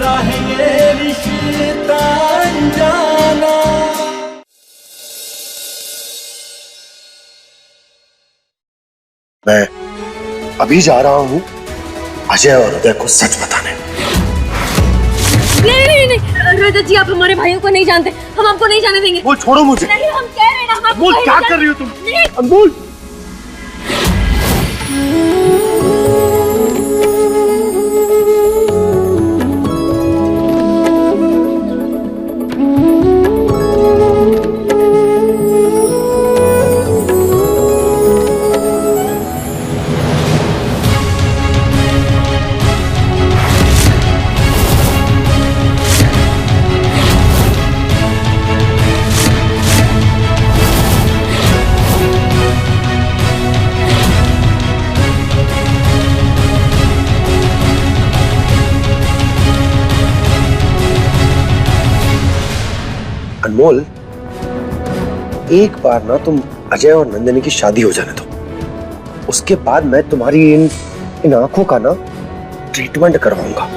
कैसा है ये रिश्ता अनजाना। मैं अभी जा रहा हूँ अजय और उदय को सच बताने। नहीं नहीं नहीं रजत जी, आप हमारे भाइयों को नहीं जानते, हम आपको नहीं जाने देंगे। वो छोड़ो मुझे। नहीं, हम कह रहे हैं ना, हम आपको अनमोल क्या कर रही हो तुम? अनमोल अनमोल, एक बार ना तुम अजय और नंदिनी की शादी हो जाने दो, उसके बाद मैं तुम्हारी इन आंखों का ना ट्रीटमेंट करवाऊंगा।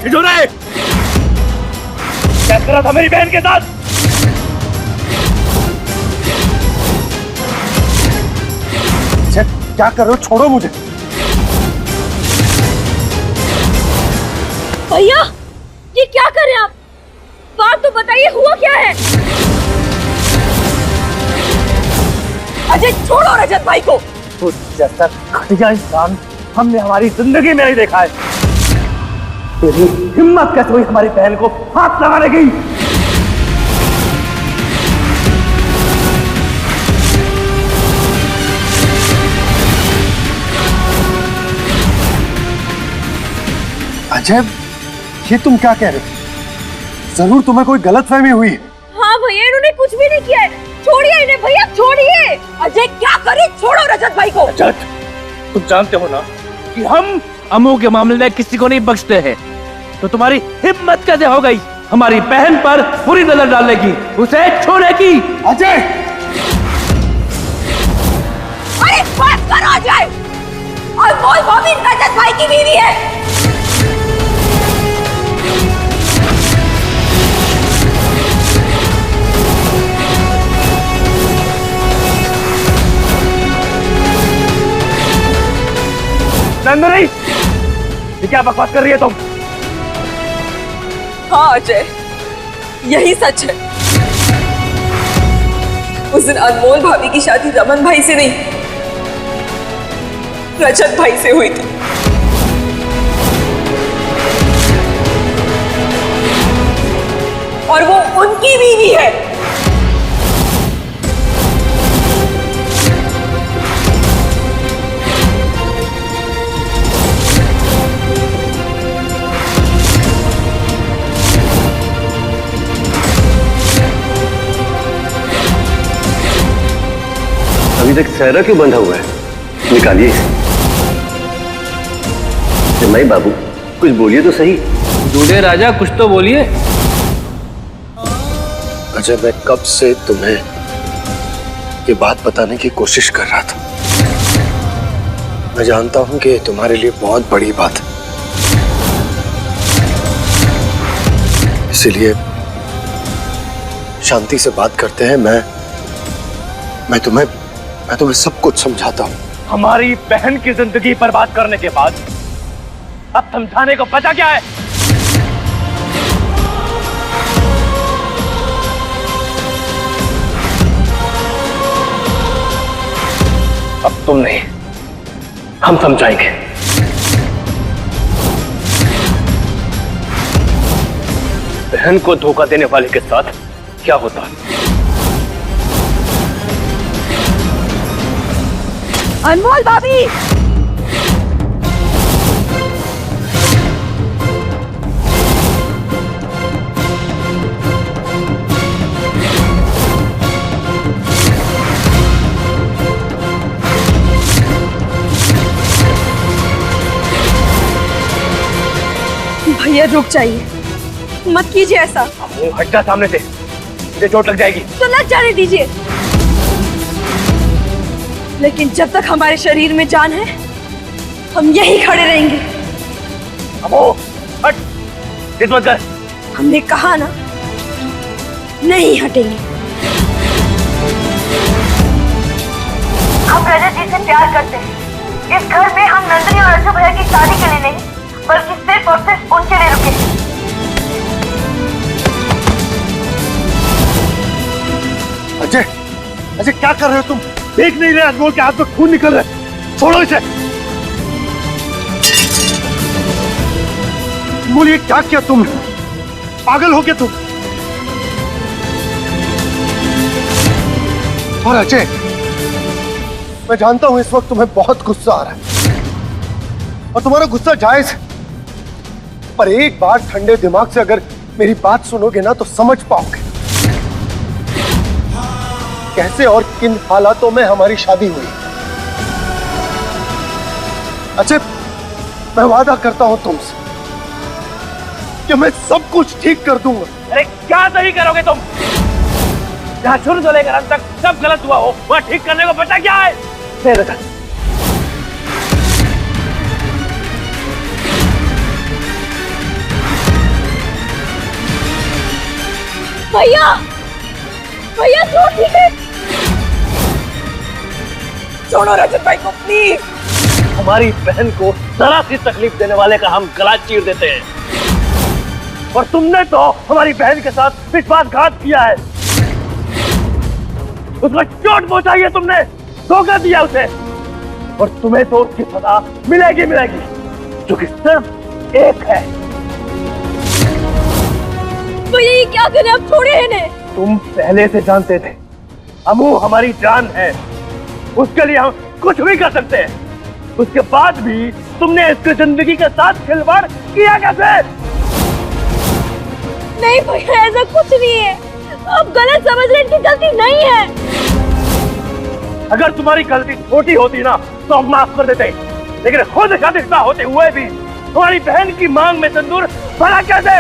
ठिठुरा है, क्या करा था मेरी बहन के साथ? क्या कर रहे हो? छोड़ो मुझे। भैया ये क्या कर रहे हैं आप? बात तो बताइए, हुआ क्या है? अजय छोड़ो रजत भाई को। तो जैसा घटिया इंसान हमने हमारी जिंदगी में नहीं देखा है। तेरी हिम्मत कैसे हुई हमारी बहन को हाथ लगाने की? अजय, ये तुम क्या कह रहे हो? जरूर तुम्हें कोई गलतफहमी हुई है। हाँ भैया, इन्होंने कुछ भी नहीं किया है, छोड़िए इन्हें भैया, छोड़िए। अजय क्या करे, छोड़ो रजत भाई को। रजत, तुम जानते हो ना कि हम अमू के मामले में किसी को नहीं बख्शते हैं, तो तुम्हारी हिम्मत कैसे हो गई हमारी बहन पर बुरी नजर डालने की, उसे छोड़ने की? अजय! अरे बस करो अजय, और बोल वो भी रजत भाई की बीवी है। नंदनी, ये क्या बकवास कर रही है तुम? हाँ अजय, यही सच है। उस दिन अनमोल भाभी की शादी रमन भाई से नहीं, रजत भाई से हुई थी। और वो उनकी बीवी है। अभी तक सहरा क्यों बंधा हुआ है? निकालिए। नहीं बाबू, कुछ बोलिए तो सही। दूल्हे राजा कुछ तो बोलिए। अजय, मैं कब से तुम्हें ये बात बताने की कोशिश कर रहा था। मैं जानता हूं कि तुम्हारे लिए बहुत बड़ी बात है, इसीलिए शांति से बात करते हैं। मैं तुम्हें सब कुछ समझाता हूं। हमारी बहन की जिंदगी बर्बाद करने के बाद अब समझाने को बचा क्या है? अब तुम नहीं, हम समझाएंगे। बहन को धोखा देने वाले के साथ क्या होता है? अनमोल भाभी, भैया रुक जाइए, मत कीजिए ऐसा। अमू हट जा सामने से, मुझे चोट लग जाएगी। तो लग जाने दीजिए, लेकिन जब तक हमारे शरीर में जान है हम यहीं खड़े रहेंगे। अमू हट, जिद मत कर। हमने कहा ना, नहीं हटेंगे। हम रजत जी से प्यार करते हैं। इस घर में हम नंदिनी और अजय भैया की शादी के लिए नहीं, बल्कि सिर्फ और सिर्फ उनके लिए रुके हैं। अजय, अजय क्या कर रहे हो तुम? देख नहीं रहे अनमोल के हाथ में खून निकल रहा है, छोड़ो इसे। अनमोल ये क्या किया तुमने? पागल हो गए तुम? और अजय, मैं जानता हूं इस वक्त तुम्हें बहुत गुस्सा आ रहा है और तुम्हारा गुस्सा जायज है, पर एक बार ठंडे दिमाग से अगर मेरी बात सुनोगे ना तो समझ पाओगे कैसे और किन हालातों में हमारी शादी हुई। अच्छा, मैं वादा करता हूं तुमसे कि मैं सब कुछ ठीक कर दूंगा। अरे क्या सही करोगे तुम? जहाँ शुरू से लेकर अंत तक सब गलत हुआ हो, वह ठीक करने को बचा क्या है? रजत, भैया, भैया छोड़िए, छोड़ो रजत भाई को प्लीज। हमारी बहन को जरा सी तकलीफ देने वाले का हम गला चीर देते हैं, और तुमने तो हमारी बहन के साथ विश्वासघात किया है। उसको चोट पहुंचाई है तुमने, धोखा दिया उसे, और तुम्हें तो उसकी सजा मिलेगी मिलेगी, जो कि सिर्फ एक है। भैया ये क्या करें, आप छोड़िए इन्हें। तुम पहले से जानते थे अमू हमारी जान है, उसके लिए हम कुछ भी कर सकते हैं। उसके बाद भी तुमने इसकी जिंदगी के साथ खिलवाड़ किया कैसे? नहीं भैया ऐसा कुछ नहीं है, आप गलत समझ रहे हैं, इनकी गलती नहीं है। अगर तुम्हारी गलती छोटी होती ना तो हम माफ कर देते, लेकिन खुद शादीशुदा होते हुए भी तुम्हारी बहन की मांग में सिंदूर भरा कैसे?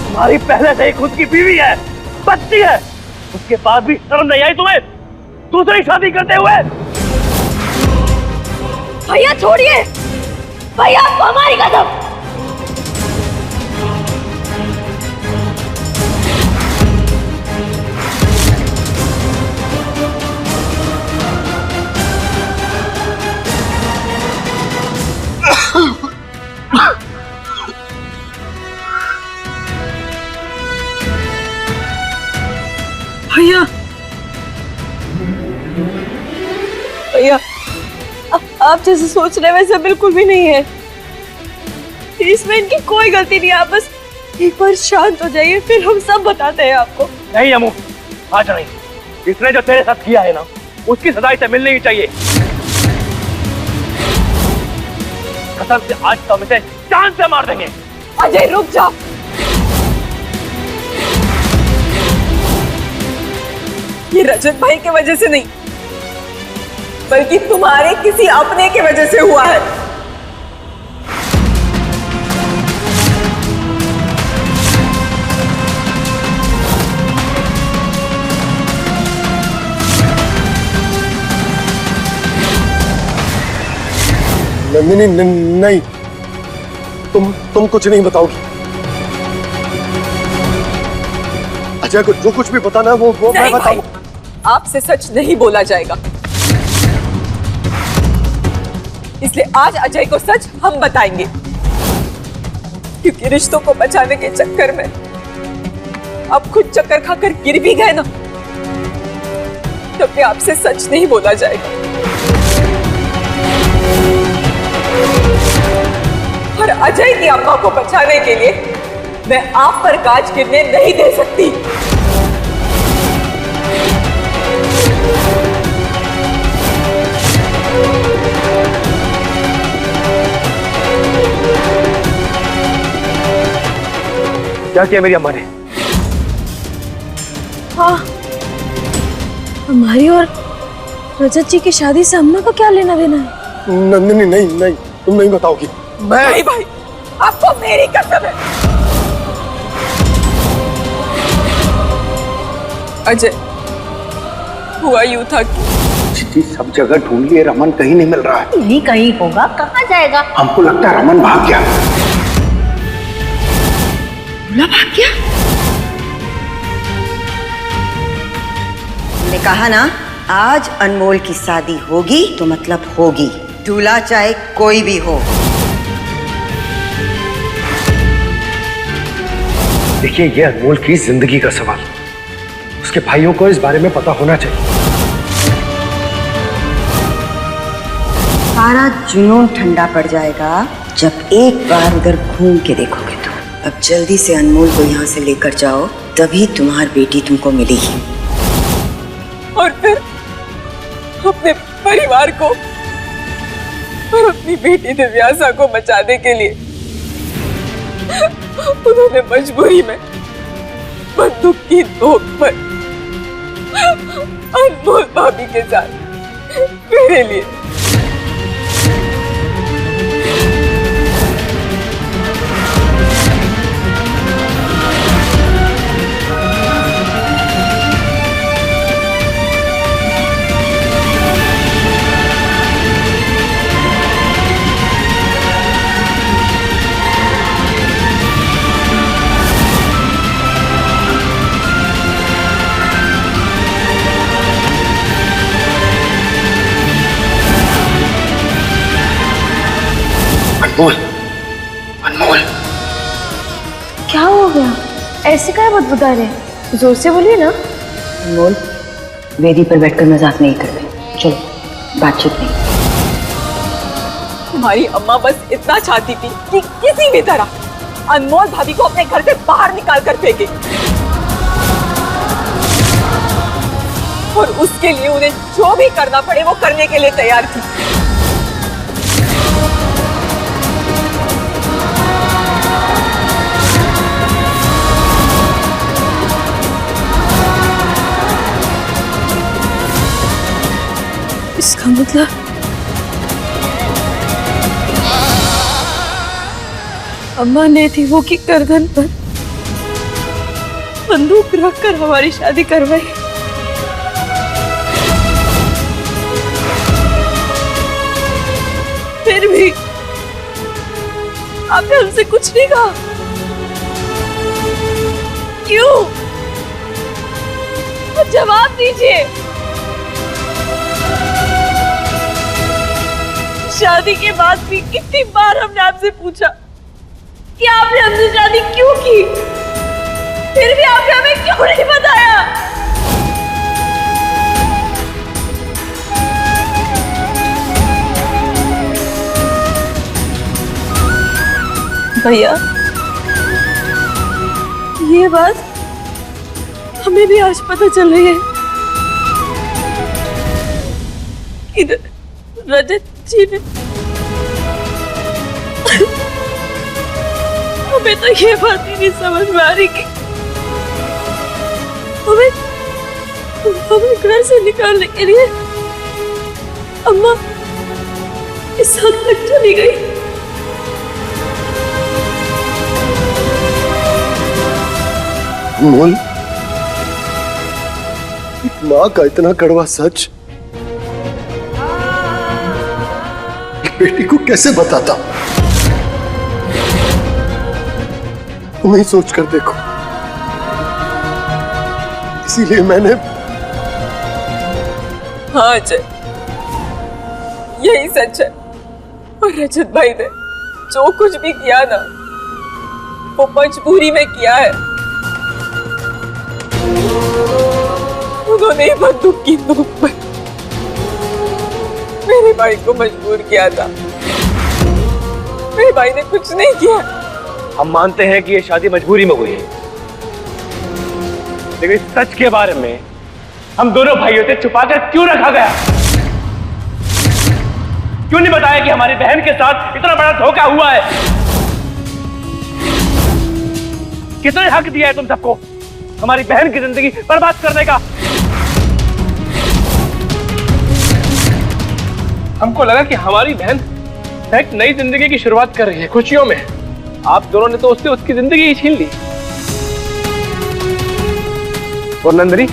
तुम्हारी पहले से ही खुद की बीवी है, बच्ची है, उसके बाद भी शर्म नहीं आई तुम्हें दूसरी शादी करते हुए? भैया छोड़िए, भैया आपको हमारी कसम। भैया, भैया आप जैसे सोच रहे वैसे बिल्कुल भी नहीं है। इसमें इनकी कोई गलती नहीं है, आप बस एक बार शांत हो जाइए, फिर हम सब बताते हैं आपको। नहीं अमू, आज नहीं, इसने जो तेरे साथ किया है ना, उसकी सजा इसे मिलनी ही चाहिए। कसम से आज तो हम इसे जान से मार देंगे। अजय रुक जा, ये रजत भाई की वजह से नहीं, बल्कि तुम्हारे किसी अपने की वजह से हुआ है। नंदिनी नहीं, तुम कुछ नहीं बताओगी। अजय को जो कुछ भी बताना है वो मैं बताऊं। आपसे सच नहीं बोला जाएगा, इसलिए आज अजय को सच हम बताएंगे, क्योंकि रिश्तों को बचाने के चक्कर में आप खुद चक्कर खाकर गिर भी गए ना, तब भी आपसे सच नहीं बोला जाएगा। और अजय की अम्मा को बचाने के लिए मैं आप पर कांच गिरने नहीं दे सकती। क्या किया मेरी अम्मा ने? हाँ, हमारी और रजत जी की शादी से अम्मा को क्या लेना देना है? नंदिनी नहीं नहीं, तुम नहीं बताओगी। भाई भाई, आपको मेरी कसम है। अजय, हुआ यूं था कि चिट्ठी सब जगह ढूंढ लिए, रमन कहीं नहीं मिल रहा है। नहीं कहीं होगा, कहाँ जाएगा? हमको लगता है रमन भाग गया। भाग गया? मैंने कहा ना, आज अनमोल की शादी होगी तो मतलब होगी, दूल्हा चाहे कोई भी हो। देखिए, ये अनमोल की जिंदगी का सवाल, उसके भाइयों को इस बारे में पता होना चाहिए। सारा जुनून ठंडा पड़ जाएगा जब एक बार उधर घूम के देखोगे तो। अब जल्दी से अनमोल को यहाँ से लेकर जाओ, तभी तुम्हारी बेटी तुमको मिलेगी। और फिर अपने परिवार को और अपनी बेटी दिव्यासा को बचाने के लिए उन्होंने मजबूरी में बंदूक की नोक पर अनमोल भाभी के साथ मेरे लिए अनमोल, अनमोल, क्या हो गया? ऐसे क्या बदबुदा रहे? जोर से बोलिए ना। अनमोल, वेदी पर बैठकर मजाक नहीं करते, चलो बातचीत नहीं। तुम्हारी अम्मा बस इतना चाहती थी कि किसी भी तरह अनमोल भाभी को अपने घर से बाहर निकाल कर फेंके, और उसके लिए उन्हें जो भी करना पड़े वो करने के लिए तैयार थी। इसका मतलब अम्मा ने थी वो की गर्दन पर बंदूक रखकर हमारी शादी करवाई। फिर भी आपने हमसे कुछ नहीं कहा, क्यों? तो जवाब दीजिए। शादी के बाद भी कितनी बार हमने आपसे पूछा कि आपने हमसे शादी क्यों की, फिर भी आपने हमें क्यों नहीं बताया? भैया, ये बात हमें भी आज पता चल रही है कि रजत जी ने हमें तो ये बात ही नहीं समझ में आ रही कि हमें घर से निकालने के लिए अम्मा इस हद तक चली गई। अनमोल, एक माँ का इतना कड़वा सच बेटी को कैसे बताता? तुम ही सोच कर देखो। इसीलिए मैंने हाँ अजय, यही सच है। और रजत भाई ने जो कुछ भी किया ना, वो मजबूरी में किया है। उन्होंने बंदूक की नोक पर मेरे भाई को मजबूर किया था। मेरे भाई ने कुछ नहीं किया। हम मानते हैं कि ये शादी मजबूरी में हुई है, लेकिन इस सच के बारे में हम दोनों भाइयों से छुपाकर क्यों रखा गया? क्यों नहीं बताया कि हमारी बहन के साथ इतना बड़ा धोखा हुआ है? किसने हक दिया है तुम सबको हमारी बहन की जिंदगी बर्बाद करने का? हमको लगा कि हमारी बहन एक नई जिंदगी की शुरुआत कर रही है खुशियों में। आप दोनों ने तो उससे उसकी जिंदगी ही छीन ली। और नंदिनी,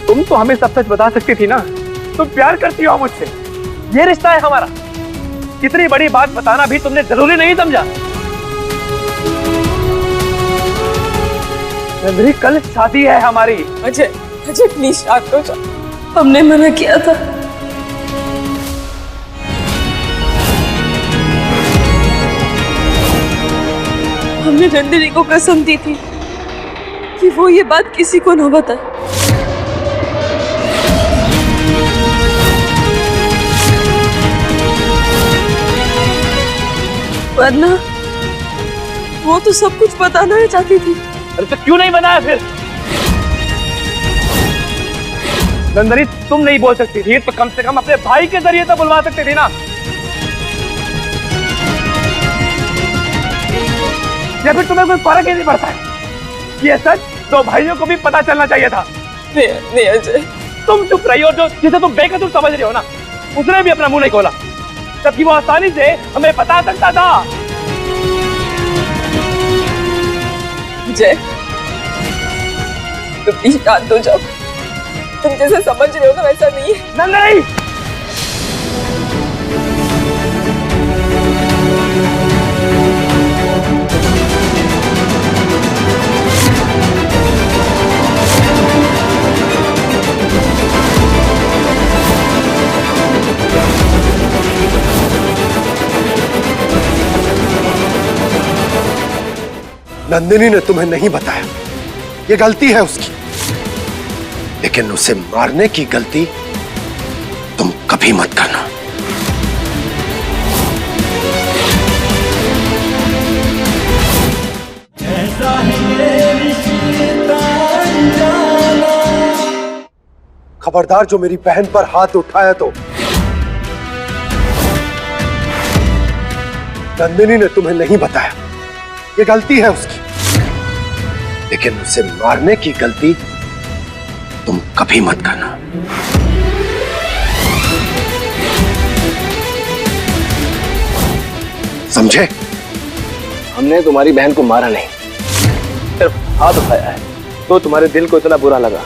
तुम तो हमें सब सच बता सकती थी ना। तुम प्यार करती हो मुझसे, ये रिश्ता है हमारा। कितनी बड़ी बात बताना भी तुमने जरूरी नहीं समझा। नंदिनी, कल शादी है हमारी। अजय, अजय प्लीज शांत हो जाओ, हमने मना किया था। हमने नंदिनी को कसम दी थी कि वो ये बात किसी को ना बताए। वरना वो तो सब कुछ बताना ही चाहती थी। अरे तो क्यों नहीं बनाया फिर? नंदिनी, तुम नहीं बोल सकती थी तो कम से कम अपने भाई के जरिए तो बुलवा सकती थी ना। या फिर तुम्हें कोई फर्क ही नहीं पड़ता है? ये सच दो भाइयों को भी पता चलना चाहिए था। नहीं अजय, तुम चुप रही हो। जो जिसे तुम बेकसूर समझ रहे हो ना, उसने भी अपना मुंह नहीं खोला, जबकि वो आसानी से हमें बता सकता था। अजय, तुम प्लीज शांत हो जाओ। तुम जैसे समझ रहे हो ना वैसा नहीं है। नहीं, नंदिनी ने तुम्हें नहीं बताया, ये गलती है उसकी, लेकिन उसे मारने की गलती तुम कभी मत करना। ऐसा है ये रिश्ता अनजाना। खबरदार जो मेरी बहन पर हाथ उठाया तो। नंदिनी ने तुम्हें नहीं बताया, ये गलती है उसकी, लेकिन उसे मारने की गलती तुम कभी मत करना। समझे? हमने तुम्हारी बहन को मारा नहीं, सिर्फ हाथ उठाया है। तो तुम्हारे दिल को इतना बुरा लगा?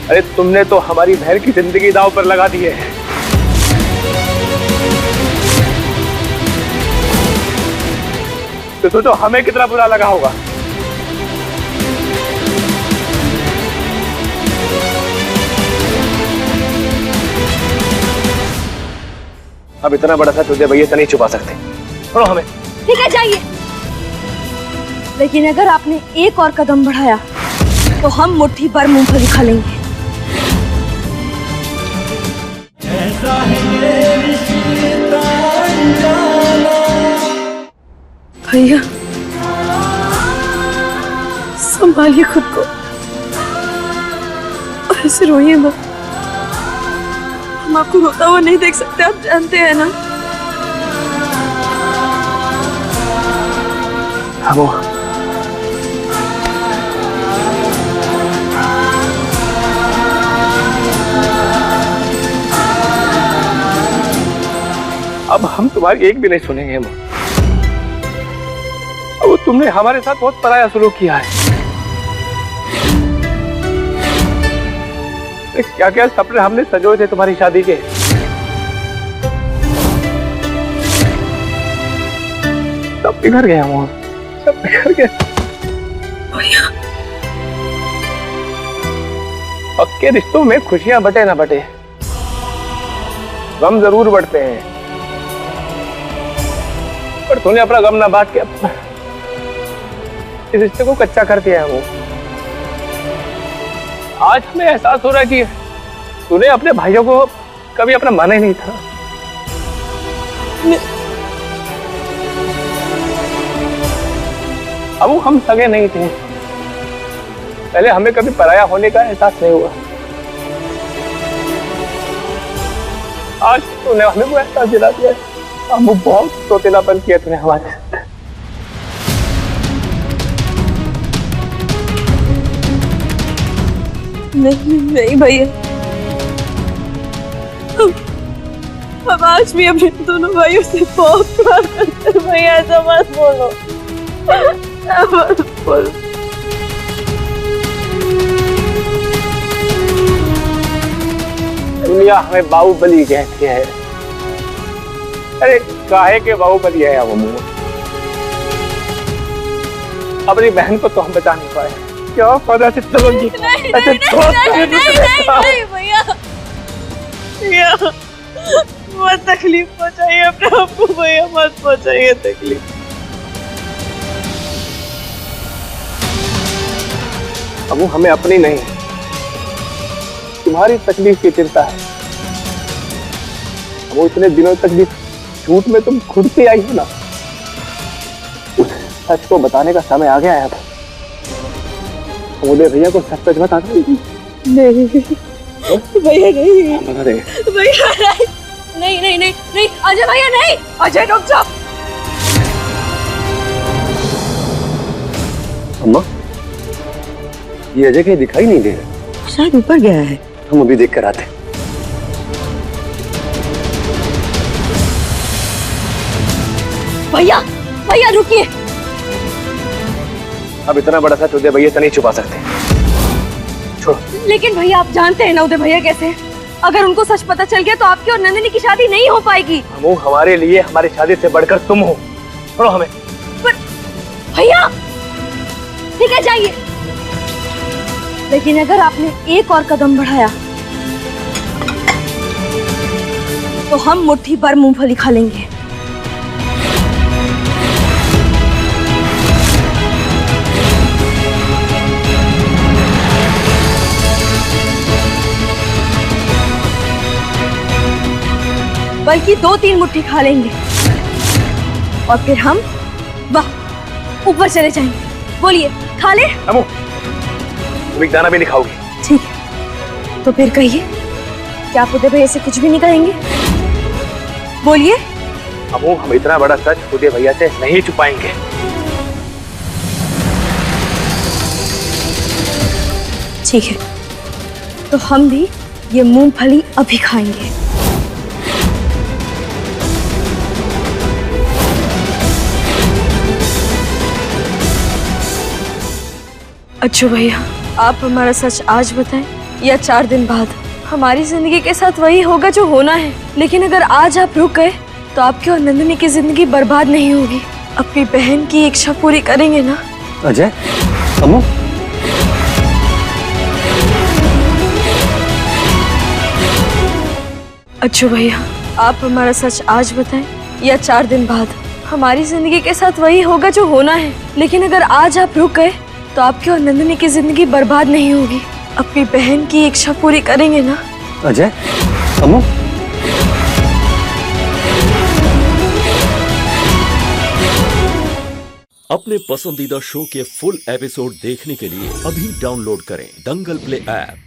अरे तुमने तो हमारी बहन की जिंदगी दांव पर लगा दी है। तो सोचो हमें कितना बुरा लगा होगा। अब इतना बड़ा था तुझे भैया से नहीं छुपा सकते। छोड़ो हमें। ठीक है, जाइए। लेकिन अगर आपने एक और कदम बढ़ाया तो हम मुट्ठी भर मूंगफली खा लेंगे। ऐसा है ये रिश्ता अनजाना। भैया संभालिए खुद को और ऐसे रोइए मत। हम आपको रोता हुआ नहीं देख सकते, आप जानते हैं ना। वो अब हम तुम्हारी एक भी नहीं सुनेंगे। अब तुमने हमारे साथ बहुत पराया सलूक किया है। क्या क्या सपने हमने सजोए थे तुम्हारी शादी के, सब बिगड़ गया। सब बिगड़ गया। पक्के रिश्तों में खुशियां बटे ना बटे, गम जरूर बढ़ते हैं, पर तूने अपना गम ना बांट के इस रिश्ते को कच्चा कर दिया है। वो आज हमें एहसास हो रहा है कि तूने अपने भाइयों को कभी अपना माना ही नहीं था। अब वो हम सगे नहीं थे, पहले हमें कभी पराया होने का एहसास नहीं हुआ। आज तूने हमें वो एहसास दिला दिया है। हम वो बहुत सोतेलापन किया तूने हमारे साथ। नहीं भैया, हम आज भी अपने दोनों भाइयों से बहुत प्यार करते हैं भैया, ऐसा मत बोलो, मत बोलो। दुनिया हमें बाहुबली कहती है। अरे काहे के बाहुबली है हम? अपनी बहन को तो हम बचा नहीं पाए, क्या पता से चलोगी? नहीं भैया, भैया मत तकलीफ पहुंचाइए अपने आप को भैया, मत पहुंचाइए तकलीफ। अब वो हमें अपनी नहीं, तुम्हारी तकलीफ की चिंता है। वो इतने दिनों तक भी झूठ में तुम खुद से आई हो ना, उस सच को बताने का समय आ गया है। अब मुझे भैया को सच सच बता दो। नहीं भैया नहीं, बता दे भैया नहीं, नहीं नहीं नहीं अजय भैया नहीं, अजय रुक जाओ। अम्मा, ये अजय कहीं दिखाई नहीं दे रहा। शायद ऊपर गया है। हम अभी देख कर आते हैं। भैया भैया रुकिए। अब इतना बड़ा सच उदय भैया से नहीं छुपा सकते, छोड़ो। लेकिन भैया आप जानते हैं ना उदय भैया कैसे हैं? अगर उनको सच पता चल गया तो आपकी और नंदिनी की शादी नहीं हो पाएगी। वो हमारे लिए हमारी शादी से बढ़कर तुम हो, छोड़ो हमें। पर भैया ठीक है जाइए, लेकिन अगर आपने एक और कदम बढ़ाया तो हम मुट्ठी भर मूंगफली खा लेंगे। बल्कि 2-3 मुट्ठी खा लेंगे और फिर हम वाह ऊपर चले जाएंगे। बोलिए खा ले? अमू, तुम एक दाना भी नहीं खाओगी। ठीक है, तो फिर कहिए, क्या आप उदय भैया से कुछ भी नहीं कहेंगे? बोलिए। अमू, हम इतना बड़ा सच उदय भैया से नहीं छुपाएंगे। ठीक है, तो हम भी ये मूंगफली अभी खाएंगे। अच्छा भैया, आप हमारा सच आज बताएं या 4 दिन बाद? हमारी जिंदगी के साथ वही होगा जो होना है, लेकिन अगर आज आप रुक गए तो आपकी और नंदिनी की जिंदगी बर्बाद नहीं होगी। अपनी बहन की इच्छा पूरी करेंगे ना? अजय, अम्मू, अच्छा भैया, आप हमारा सच आज बताएं या 4 दिन बाद? हमारी जिंदगी के साथ वही होगा जो होना है, लेकिन अगर आज आप रुक गए तो आपकी और नंदिनी की जिंदगी बर्बाद नहीं होगी। अपनी बहन की इच्छा पूरी करेंगे ना? अजय, अम्मू। अपने पसंदीदा शो के फुल एपिसोड देखने के लिए अभी डाउनलोड करें दंगल प्ले ऐप।